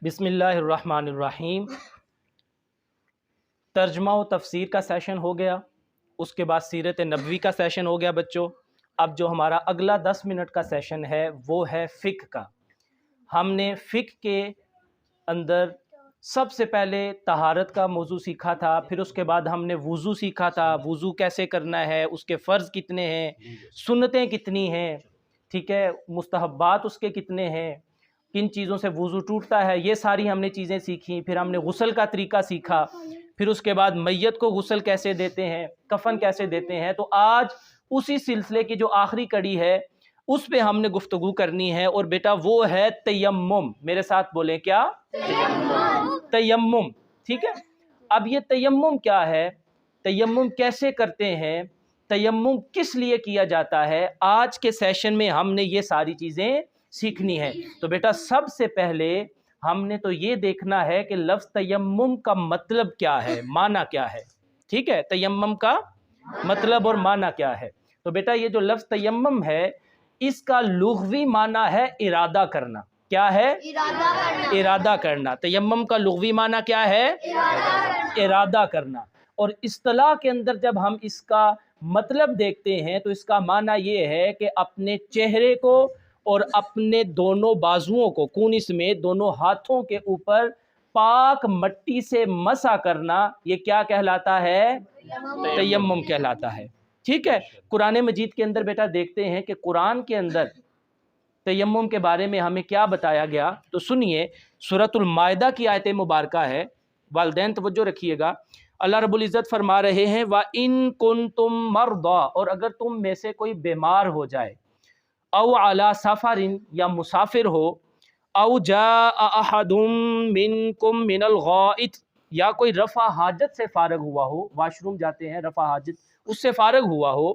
بسم اللہ الرحمن الرحیم۔ ترجمہ و تفسیر کا سیشن ہو گیا، اس کے بعد سیرت نبوی کا سیشن ہو گیا بچوں۔ اب جو ہمارا اگلا 10 منٹ کا سیشن ہے وہ ہے فقہ کا۔ ہم نے فقہ کے اندر سب سے پہلے طہارت کا موضوع سیکھا تھا، پھر اس کے بعد ہم نے وضو سیکھا تھا، وضو کیسے کرنا ہے، اس کے فرض کتنے ہیں، سنتیں کتنی ہیں، ٹھیک ہے، مستحبات اس کے کتنے ہیں، کن چیزوں سے وضو ٹوٹتا ہے، یہ ساری ہم نے چیزیں سیکھیں۔ پھر ہم نے غسل کا طریقہ سیکھا، پھر اس کے بعد میت کو غسل کیسے دیتے ہیں، کفن کیسے دیتے ہیں۔ تو آج اسی سلسلے کی جو آخری کڑی ہے اس پہ ہم نے گفتگو کرنی ہے، اور بیٹا وہ ہے تیمم۔ میرے ساتھ بولیں کیا؟ تیمم، ٹھیک ہے۔ اب یہ تیمم کیا ہے، تیمم کیسے کرتے ہیں، تیمم کس لیے کیا جاتا ہے، آج کے سیشن میں ہم نے یہ ساری چیزیں سیکھنی ہے۔ تو بیٹا سب سے پہلے ہم نے تو یہ دیکھنا ہے کہ لفظ تیمم کا مطلب کیا ہے، معنی کیا ہے، ٹھیک ہے، تیمم کا مطلب اور معنی کیا ہے۔ تو بیٹا یہ جو لفظ تیمم ہے اس کا لغوی معنی ہے ارادہ کرنا۔ کیا ہے؟ ارادہ کرنا۔ تیمم کا لغوی معنی کیا ہے؟ ارادہ کرنا۔ اور اصطلاح کے اندر جب ہم اس کا مطلب دیکھتے ہیں تو اس کا معنی یہ ہے کہ اپنے چہرے کو اور اپنے دونوں بازوؤں کو کونی سمیت دونوں ہاتھوں کے اوپر پاک مٹی سے مسح کرنا، یہ کیا کہلاتا ہے؟ تیمم کہلاتا ہے، ٹھیک ہے۔ قرآن مجید کے اندر بیٹا دیکھتے ہیں کہ قرآن کے اندر تیمم کے بارے میں ہمیں کیا بتایا گیا، تو سنیے، سورۃ المائدہ کی آیت مبارکہ ہے، والدین توجہ رکھیے گا۔ اللہ رب العزت فرما رہے ہیں وَإِن كُنتُم مَرْضَىٰ، اور اگر تم میں سے کوئی بیمار ہو جائے، او علی سفر، یا مسافر ہو، او جاء احد منکم من الغائط، یا کوئی رفع حاجت سے فارغ ہوا ہو، واش روم جاتے ہیں رفع حاجت، اس سے فارغ ہوا ہو،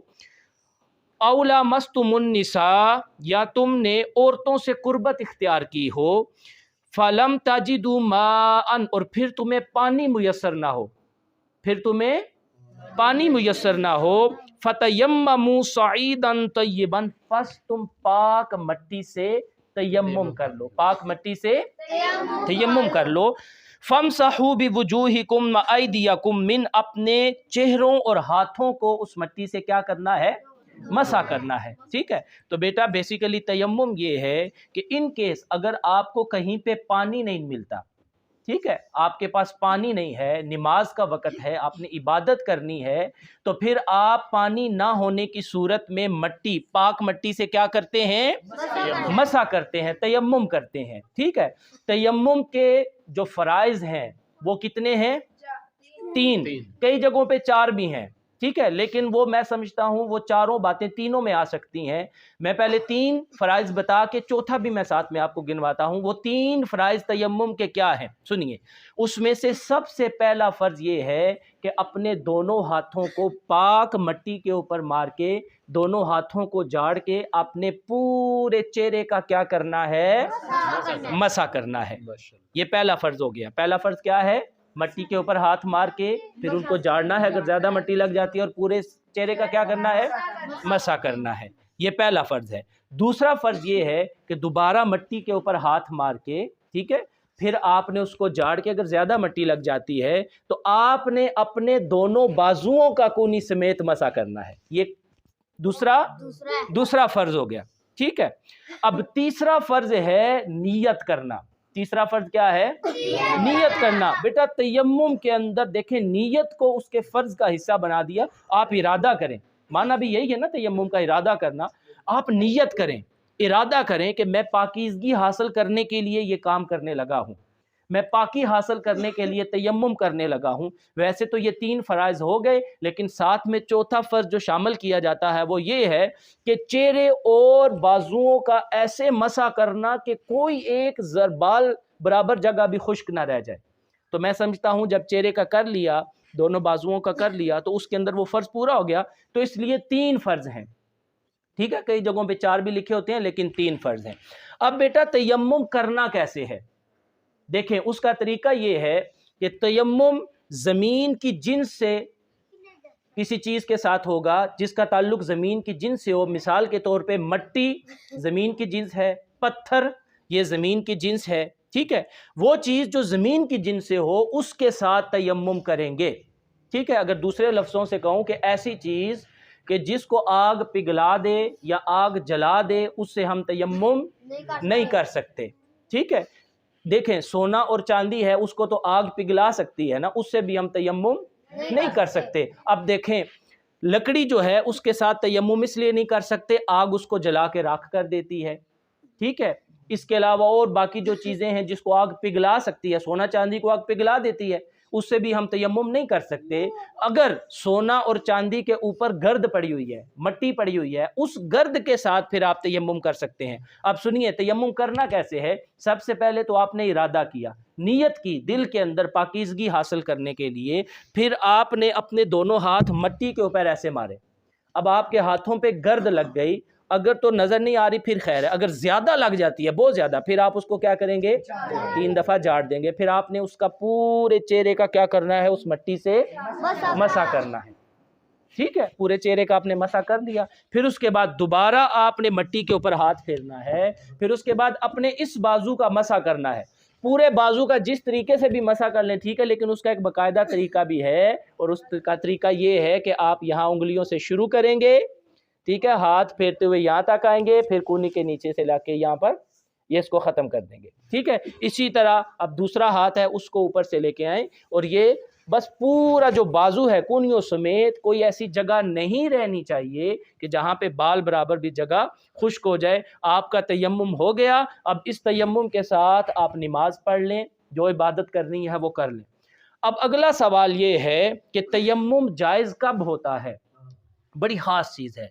او لامستم النساء، یا تم نے عورتوں سے قربت اختیار کی ہو، فلم تجدوا ماء، اور پھر تمہیں پانی میسر نہ ہو، پھر تمہیں پانی میسر نہ ہو، فتیمموا صعیدا طیبا، پس تم پاک مٹی سے تیمم کر لو، پاک مٹی سے تیمم کر لو، فامسحوا بوجوہکم وایدیکم من، اپنے چہروں اور ہاتھوں کو اس مٹی سے کیا کرنا ہے؟ مسح کرنا ہے، ٹھیک ہے۔ تو بیٹا بیسیکلی تیمم یہ ہے کہ ان کیس اگر آپ کو کہیں پہ پانی نہیں ملتا، ٹھیک ہے، آپ کے پاس پانی نہیں ہے، نماز کا وقت ہے، آپ نے عبادت کرنی ہے، تو پھر آپ پانی نہ ہونے کی صورت میں مٹی، پاک مٹی سے کیا کرتے ہیں؟ مسح کرتے ہیں، تیمم کرتے ہیں، ٹھیک ہے۔ تیمم کے جو فرائض ہیں وہ کتنے ہیں؟ 3، کئی جگہوں پہ 4 بھی ہیں، ٹھیک ہے، لیکن وہ میں سمجھتا ہوں وہ چاروں باتیں تینوں میں آ سکتی ہیں۔ میں پہلے 3 فرائض بتا کے چوتھا بھی میں ساتھ میں آپ کو گنواتا ہوں۔ وہ 3 فرائض تیمم کے کیا ہیں سنیے۔ اس میں سے سب سے پہلا فرض یہ ہے کہ اپنے دونوں ہاتھوں کو پاک مٹی کے اوپر مار کے، دونوں ہاتھوں کو جاڑ کے اپنے پورے چہرے کا کیا کرنا ہے؟ مسح کرنا ہے۔ یہ پہلا فرض ہو گیا۔ پہلا فرض کیا ہے؟ مٹی کے اوپر ہاتھ مار کے پھر ان کو جاڑنا ہے، اگر زیادہ مٹی لگ جاتی ہے، اور پورے چہرے کا کیا کرنا ہے؟ مسح کرنا ہے۔ یہ پہلا فرض ہے۔ دوسرا فرض یہ ہے کہ دوبارہ مٹی کے اوپر ہاتھ مار کے، ٹھیک ہے، پھر آپ نے اس کو جاڑ کے، اگر زیادہ مٹی لگ جاتی ہے تو آپ نے اپنے دونوں بازوؤں کا کونی سمیت مسح کرنا ہے۔ یہ دوسرا فرض ہو گیا، ٹھیک ہے۔ اب تیسرا فرض ہے نیت کرنا۔ تیسرا فرض کیا ہے؟ نیت کرنا۔ بیٹا تیمم کے اندر دیکھیں نیت کو اس کے فرض کا حصہ بنا دیا۔ آپ ارادہ کریں، معنی بھی یہی ہے نا تیمم کا، ارادہ کرنا۔ آپ نیت کریں، ارادہ کریں کہ میں پاکیزگی حاصل کرنے کے لیے یہ کام کرنے لگا ہوں، میں پاکی حاصل کرنے کے لیے تیمم کرنے لگا ہوں۔ ویسے تو یہ 3 فرائض ہو گئے، لیکن ساتھ میں چوتھا فرض جو شامل کیا جاتا ہے وہ یہ ہے کہ چہرے اور بازوؤں کا ایسے مسح کرنا کہ کوئی ایک ضربال برابر جگہ بھی خشک نہ رہ جائے۔ تو میں سمجھتا ہوں جب چہرے کا کر لیا، دونوں بازوؤں کا کر لیا، تو اس کے اندر وہ فرض پورا ہو گیا۔ تو اس لیے 3 فرض ہیں، ٹھیک ہے، کئی جگہوں پہ 4 بھی لکھے ہوتے ہیں لیکن 3 فرض ہیں۔ اب بیٹا تیمم کرنا کیسے ہے؟ دیکھیں اس کا طریقہ یہ ہے کہ تیمم زمین کی جنس سے کسی چیز کے ساتھ ہوگا جس کا تعلق زمین کی جنس سے ہو۔ مثال کے طور پہ مٹی زمین کی جنس ہے، پتھر یہ زمین کی جنس ہے، ٹھیک ہے، وہ چیز جو زمین کی جن سے ہو اس کے ساتھ تیمم کریں گے، ٹھیک ہے۔ اگر دوسرے لفظوں سے کہوں کہ ایسی چیز کہ جس کو آگ پگھلا دے یا آگ جلا دے اس سے ہم تیمم نہیں کر سکتے، ٹھیک ہے۔ دیکھیں سونا اور چاندی ہے، اس کو تو آگ پگھلا سکتی ہے نا، اس سے بھی ہم تیمم نہیں کر سکتے۔ اب دیکھیں لکڑی جو ہے اس کے ساتھ تیمم اس لیے نہیں کر سکتے، آگ اس کو جلا کے راکھ کر دیتی ہے، ٹھیک ہے۔ اس کے علاوہ اور باقی جو چیزیں ہیں جس کو آگ پگھلا سکتی ہے، سونا چاندی کو آگ پگھلا دیتی ہے، اس سے بھی ہم تیمم نہیں کر سکتے۔ اگر سونا اور چاندی کے اوپر گرد پڑی ہوئی ہے، مٹی پڑی ہوئی ہے، اس گرد کے ساتھ پھر آپ تیمم کر سکتے ہیں۔ اب سنیے تیمم کرنا کیسے ہے۔ سب سے پہلے تو آپ نے ارادہ کیا، نیت کی دل کے اندر پاکیزگی حاصل کرنے کے لیے، پھر آپ نے اپنے دونوں ہاتھ مٹی کے اوپر ایسے مارے۔ اب آپ کے ہاتھوں پہ گرد لگ گئی، اگر تو نظر نہیں آ رہی پھر خیر ہے، اگر زیادہ لگ جاتی ہے بہت زیادہ، پھر آپ اس کو کیا کریں گے، 3 دفعہ جھاڑ دیں گے۔ پھر آپ نے اس کا پورے چہرے کا کیا کرنا ہے، اس مٹی سے مسح کرنا ہے، ٹھیک ہے۔ پورے چہرے کا آپ نے مسح کر لیا، پھر اس کے بعد دوبارہ آپ نے مٹی کے اوپر ہاتھ پھیرنا ہے، پھر اس کے بعد اپنے اس بازو کا مسح کرنا ہے۔ پورے بازو کا جس طریقے سے بھی مسح کر لیں ٹھیک ہے، لیکن اس کا ایک باقاعدہ طریقہ بھی ہے، اور اس کا طریقہ یہ ہے کہ آپ یہاں انگلیوں سے شروع کریں گے، ٹھیک ہے، ہاتھ پھیرتے ہوئے یہاں تک آئیں گے، پھر کونی کے نیچے سے لا کے یہاں پر یہ اس کو ختم کر دیں گے، ٹھیک ہے۔ اسی طرح اب دوسرا ہاتھ ہے اس کو اوپر سے لے کے آئیں، اور یہ بس پورا جو بازو ہے کونیوں سمیت کوئی ایسی جگہ نہیں رہنی چاہیے کہ جہاں پہ بال برابر بھی جگہ خشک ہو جائے۔ آپ کا تیمم ہو گیا، اب اس تیمم کے ساتھ آپ نماز پڑھ لیں، جو عبادت کرنی ہے وہ کر لیں۔ اب اگلا سوال یہ ہے کہ تیمم جائز کب ہوتا ہے؟ بڑی خاص چیز ہے۔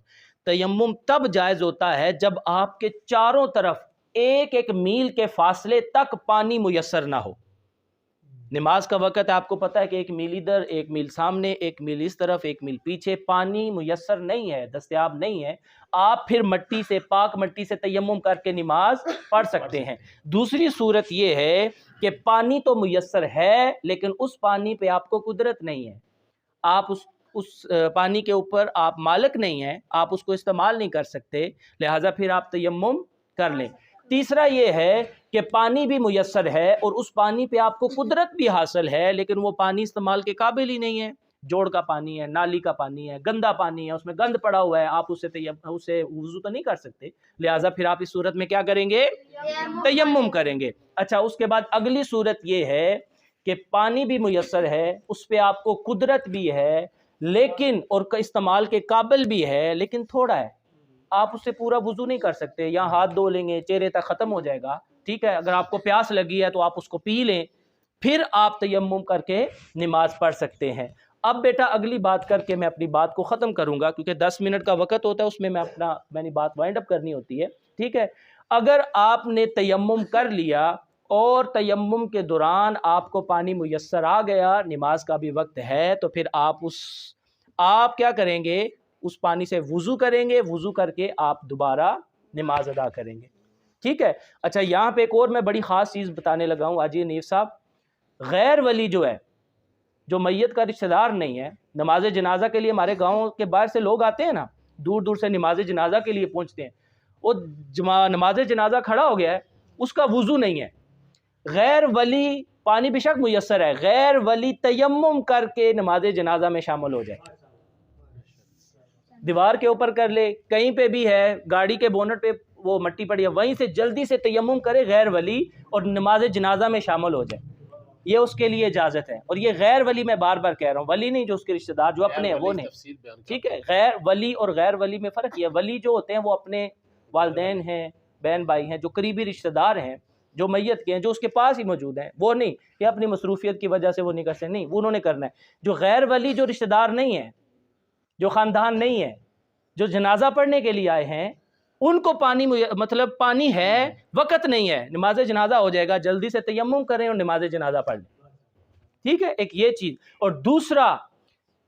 تیمم تب جائز ہوتا ہے جب آپ کے چاروں طرف 1 میل کے فاصلے تک پانی میسر نہ ہو۔ نماز کا وقت آپ کو پتا ہے کہ 1 میل ادھر، 1 میل سامنے، 1 میل اس طرف، 1 میل پیچھے، پانی میسر نہیں ہے، دستیاب نہیں ہے۔ آپ پھر مٹی سے، پاک مٹی سے تیمم کر کے نماز پڑھ سکتے ہیں۔ دوسری صورت یہ ہے کہ پانی تو میسر ہے لیکن اس پانی پہ آپ کو قدرت نہیں ہے، آپ اس پانی کے اوپر آپ مالک نہیں ہیں، آپ اس کو استعمال نہیں کر سکتے، لہٰذا پھر آپ تیمم کر لیں۔ تیسرا یہ ہے کہ پانی بھی میسر ہے اور اس پانی پہ آپ کو قدرت بھی حاصل ہے، لیکن وہ پانی استعمال کے قابل ہی نہیں ہے، جوڑ کا پانی ہے، نالی کا پانی ہے، گندا پانی ہے، اس میں گند پڑا ہوا ہے، آپ اسے وضو تو نہیں کر سکتے، لہٰذا پھر آپ اس صورت میں کیا کریں گے، تیمم کریں گے۔ اچھا، اس کے بعد اگلی صورت یہ ہے کہ پانی بھی میسر ہے، اس پہ آپ کو قدرت بھی ہے، لیکن اور استعمال کے قابل بھی ہے، لیکن تھوڑا ہے، آپ اس سے پورا وضو نہیں کر سکتے، یہاں ہاتھ دھو لیں گے چہرے تک ختم ہو جائے گا، ٹھیک ہے۔ اگر آپ کو پیاس لگی ہے تو آپ اس کو پی لیں، پھر آپ تیمم کر کے نماز پڑھ سکتے ہیں۔ اب بیٹا اگلی بات کر کے میں اپنی بات کو ختم کروں گا، کیونکہ 10 منٹ کا وقت ہوتا ہے، اس میں میں نے بات وائنڈ اپ کرنی ہوتی ہے، ٹھیک ہے۔ اگر آپ نے تیمم کر لیا اور تیمم کے دوران آپ کو پانی میسر آ گیا، نماز کا بھی وقت ہے، تو پھر آپ کیا کریں گے، اس پانی سے وضو کریں گے، وضو کر کے آپ دوبارہ نماز ادا کریں گے، ٹھیک ہے۔ اچھا، یہاں پہ ایک اور میں بڑی خاص چیز بتانے لگا ہوں، آجی نیف صاحب، غیر ولی جو ہے، جو میت کا رشتہ دار نہیں ہے، نماز جنازہ کے لیے ہمارے گاؤں کے باہر سے لوگ آتے ہیں نا، دور دور سے نماز جنازہ کے لیے پہنچتے ہیں، وہ نماز جنازہ کھڑا ہو گیا ہے، اس کا وضو نہیں ہے، غیر ولی پانی بے شک میسر ہے، غیر ولی تیمم کر کے نماز جنازہ میں شامل ہو جائے، دیوار کے اوپر کر لے، کہیں پہ بھی ہے، گاڑی کے بونٹ پہ وہ مٹی پڑی ہے، وہیں سے جلدی سے تیمم کرے غیر ولی اور نماز جنازہ میں شامل ہو جائے، یہ اس کے لیے اجازت ہے۔ اور یہ غیر ولی میں بار بار کہہ رہا ہوں، ولی نہیں جو اس کے رشتہ دار جو اپنے ہیں وہ نہیں، ٹھیک ہے۔ غیر ولی اور غیر ولی میں فرق یہ ہے، ولی جو ہوتے ہیں وہ اپنے والدین ہیں، بہن بھائی ہیں، جو قریبی رشتہ دار ہیں، جو میت کے ہیں، جو اس کے پاس ہی موجود ہیں، وہ نہیں کہ اپنی مصروفیت کی وجہ سے وہ نہیں کر سکتے، نہیں، وہ انہوں نے کرنا ہے۔ جو غیر ولی جو رشتہ دار نہیں ہیں، جو خاندان نہیں ہے، جو جنازہ پڑھنے کے لیے آئے ہیں، ان کو پانی ہے، وقت نہیں ہے، نماز جنازہ ہو جائے گا، جلدی سے تیمم کریں اور نماز جنازہ پڑھ لیں، ٹھیک ہے۔ ایک یہ چیز، اور دوسرا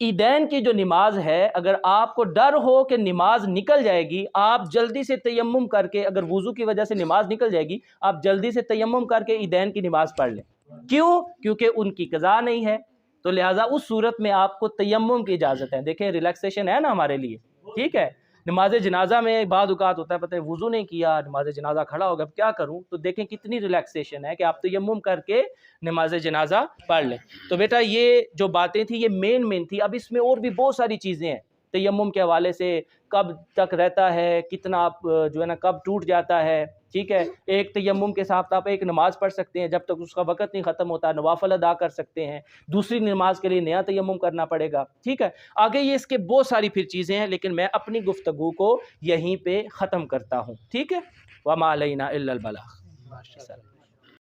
عیدین کی جو نماز ہے، اگر آپ کو ڈر ہو کہ نماز نکل جائے گی، آپ جلدی سے تیمم کر کے، اگر وضو کی وجہ سے نماز نکل جائے گی، آپ جلدی سے تیمم کر کے عیدین کی نماز پڑھ لیں، کیوں؟ کیونکہ ان کی قضا نہیں ہے، تو لہٰذا اس صورت میں آپ کو تیمم کی اجازت ہے۔ دیکھیں ریلیکسیشن ہے نا ہمارے لیے، ٹھیک ہے۔ نماز جنازہ میں بعض اوقات ہوتا ہے پتہ ہے وضو نہیں کیا، نماز جنازہ کھڑا ہوگا، اب کیا کروں؟ تو دیکھیں کتنی ریلیکسیشن ہے کہ آپ تیمم کر کے نماز جنازہ پڑھ لیں۔ تو بیٹا یہ جو باتیں تھیں یہ مین تھی، اب اس میں اور بھی بہت ساری چیزیں ہیں تیمم کے حوالے سے، کب تک رہتا ہے، کتنا جو ہے نا کب ٹوٹ جاتا ہے، ٹھیک ہے، ایک تیمم کے ساتھ آپ ایک نماز پڑھ سکتے ہیں جب تک اس کا وقت نہیں ختم ہوتا، نوافل ادا کر سکتے ہیں، دوسری نماز کے لیے نیا تیمم کرنا پڑے گا، ٹھیک ہے۔ آگے یہ اس کے بہت ساری پھر چیزیں ہیں، لیکن میں اپنی گفتگو کو یہیں پہ ختم کرتا ہوں، ٹھیک ہے۔ وَمَا عَلَيْنَا إِلَّا الْبَلَاغُ۔